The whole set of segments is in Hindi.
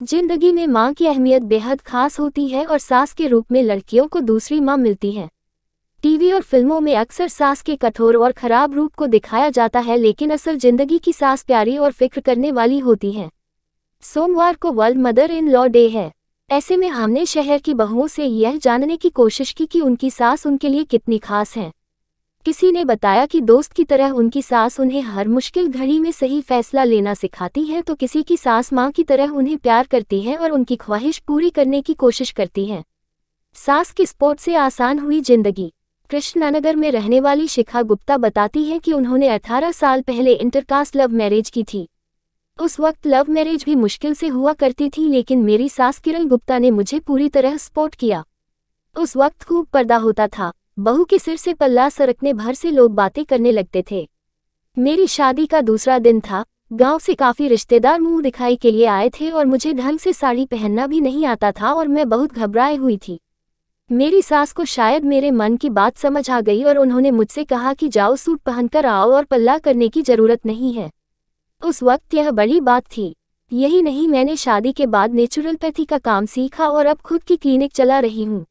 जिंदगी में माँ की अहमियत बेहद खास होती है और सास के रूप में लड़कियों को दूसरी माँ मिलती है। टीवी और फिल्मों में अक्सर सास के कठोर और खराब रूप को दिखाया जाता है, लेकिन असल जिंदगी की सास प्यारी और फिक्र करने वाली होती है। सोमवार को world mother in law day है। ऐसे में हमने शहर की बहुओं से यह जानने की कोशिश की कि उनकी सास उनके लिए कितनी खास है। किसी ने बताया कि दोस्त की तरह उनकी सास उन्हें हर मुश्किल घड़ी में सही फैसला लेना सिखाती है, तो किसी की सास माँ की तरह उन्हें प्यार करती है और उनकी ख्वाहिश पूरी करने की कोशिश करती है। सास की सपोर्ट से आसान हुई जिंदगी। कृष्णनगर में रहने वाली शिखा गुप्ता बताती हैं कि उन्होंने 18 साल पहले इंटरकास्ट लव मैरिज की थी। उस वक्त लव मैरिज भी मुश्किल से हुआ करती थी, लेकिन मेरी सास किरण गुप्ता ने मुझे पूरी तरह सपोर्ट किया। उस वक्त खूब पर्दा होता था, बहू के सिर से पल्ला सरकने भर से लोग बातें करने लगते थे। मेरी शादी का दूसरा दिन था। गांव से काफी रिश्तेदार मुंह दिखाई के लिए आए थे और मुझे ढंग से साड़ी पहनना भी नहीं आता था और मैं बहुत घबराई हुई थी। मेरी सास को शायद मेरे मन की बात समझ आ गई और उन्होंने मुझसे कहा कि जाओ, सूट पहनकर आओ और पल्ला करने की जरूरत नहीं है। उस वक्त यह बड़ी बात थी। यही नहीं, मैंने शादी के बाद नेचुरोपैथी का काम सीखा और अब खुद की क्लिनिक चला रही हूँ।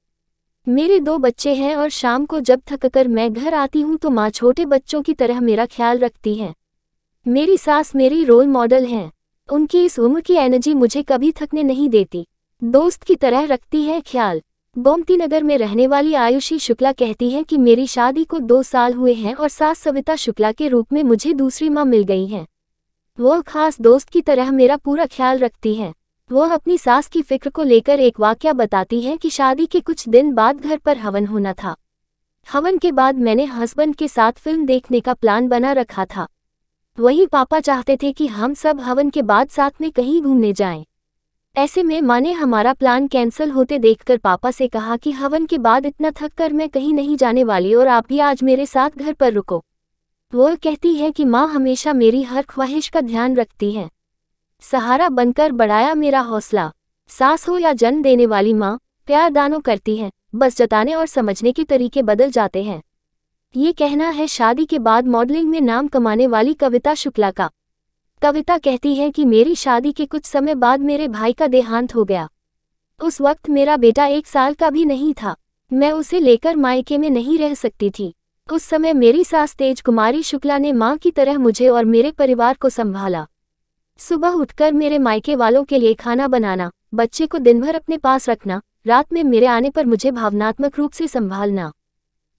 मेरे 2 बच्चे हैं और शाम को जब थककर मैं घर आती हूँ तो माँ छोटे बच्चों की तरह मेरा ख्याल रखती है। मेरी सास मेरी रोल मॉडल हैं। उनकी इस उम्र की एनर्जी मुझे कभी थकने नहीं देती। दोस्त की तरह रखती है ख्याल। गोमती नगर में रहने वाली आयुषी शुक्ला कहती है कि मेरी शादी को 2 साल हुए हैं और सास सविता शुक्ला के रूप में मुझे दूसरी माँ मिल गई है। वो खास दोस्त की तरह मेरा पूरा ख्याल रखती है। वो अपनी सास की फिक्र को लेकर एक वाकया बताती है कि शादी के कुछ दिन बाद घर पर हवन होना था। हवन के बाद मैंने हस्बैंड के साथ फिल्म देखने का प्लान बना रखा था। वही पापा चाहते थे कि हम सब हवन के बाद साथ में कहीं घूमने जाएं। ऐसे में माँ ने हमारा प्लान कैंसिल होते देखकर पापा से कहा कि हवन के बाद इतना थक कर मैं कहीं नहीं जाने वाली और आप भी आज मेरे साथ घर पर रुको। वो कहती है कि माँ हमेशा मेरी हर ख्वाहिश का ध्यान रखती है, सहारा बनकर बढ़ाया मेरा हौसला। सास हो या जन्म देने वाली माँ, प्यार दानों करती है, बस जताने और समझने के तरीके बदल जाते हैं। ये कहना है शादी के बाद मॉडलिंग में नाम कमाने वाली कविता शुक्ला का। कविता कहती है कि मेरी शादी के कुछ समय बाद मेरे भाई का देहांत हो गया। उस वक्त मेरा बेटा 1 साल का भी नहीं था। मैं उसे लेकर मायके में नहीं रह सकती थी। उस समय मेरी सास तेज कुमारी शुक्ला ने माँ की तरह मुझे और मेरे परिवार को संभाला। सुबह उठकर मेरे मायके वालों के लिए खाना बनाना, बच्चे को दिन भर अपने पास रखना, रात में मेरे आने पर मुझे भावनात्मक रूप से संभालना।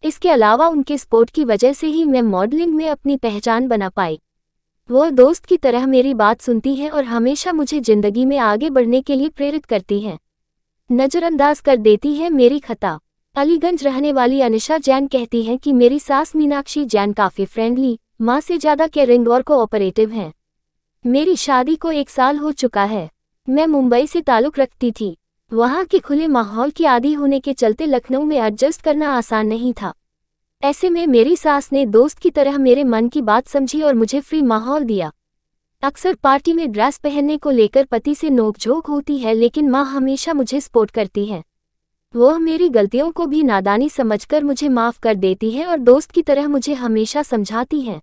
इसके अलावा उनके सपोर्ट की वजह से ही मैं मॉडलिंग में अपनी पहचान बना पाई। वो दोस्त की तरह मेरी बात सुनती हैं और हमेशा मुझे जिंदगी में आगे बढ़ने के लिए प्रेरित करती हैं। नज़रअंदाज कर देती है मेरी खता। अलीगंज रहने वाली अनिशा जैन कहती हैं कि मेरी सास मीनाक्षी जैन काफ़ी फ्रेंडली, माँ से ज़्यादा केयरिंग और कोऑपरेटिव हैं। मेरी शादी को 1 साल हो चुका है। मैं मुंबई से ताल्लुक़ रखती थी। वहाँ के खुले माहौल की आदी होने के चलते लखनऊ में एडजस्ट करना आसान नहीं था। ऐसे में मेरी सास ने दोस्त की तरह मेरे मन की बात समझी और मुझे फ्री माहौल दिया। अक्सर पार्टी में ड्रेस पहनने को लेकर पति से नोकझोंक होती है, लेकिन माँ हमेशा मुझे सपोर्ट करती है। वह मेरी गलतियों को भी नादानी समझकर मुझे माफ़ कर देती है और दोस्त की तरह मुझे हमेशा समझाती है।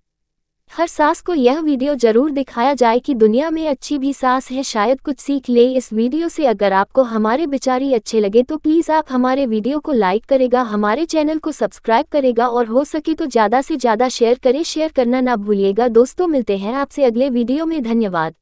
हर सास को यह वीडियो जरूर दिखाया जाए कि दुनिया में अच्छी भी सास है, शायद कुछ सीख ले इस वीडियो से। अगर आपको हमारे विचार अच्छे लगे तो प्लीज़ आप हमारे वीडियो को लाइक करेगा, हमारे चैनल को सब्सक्राइब करेगा और हो सके तो ज़्यादा से ज़्यादा शेयर करें। शेयर करना ना भूलिएगा। दोस्तों, मिलते हैं आपसे अगले वीडियो में। धन्यवाद।